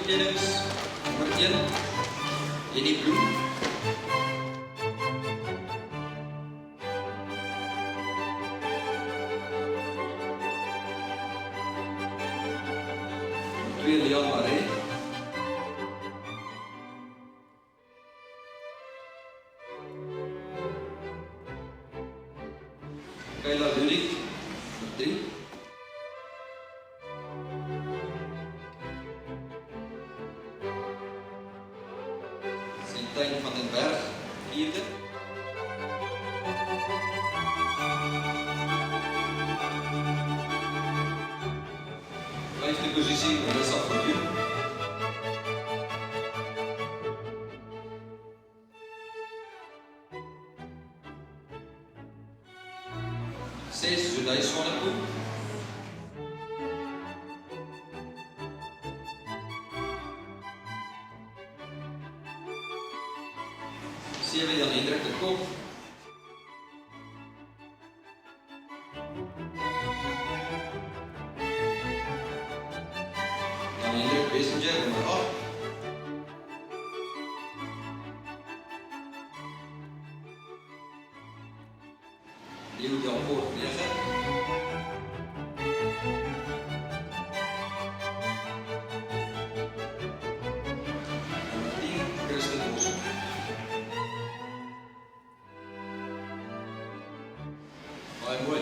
oortredings. Nommer 1, Jenny Bloem. Nommer 2, Leon Marais. Kayla Lurik, nommer 3. Sintijn van den Berg, 4e. Vijfde positie, Melissa Fortuyn. Zes, Zulay Swanepoel. 7, Jan-Hendrik de Kok. 8, Messenger, nommer 8. Leo Delpoort, 9. Nommer 10, Kirsten Bos. Baie mooi.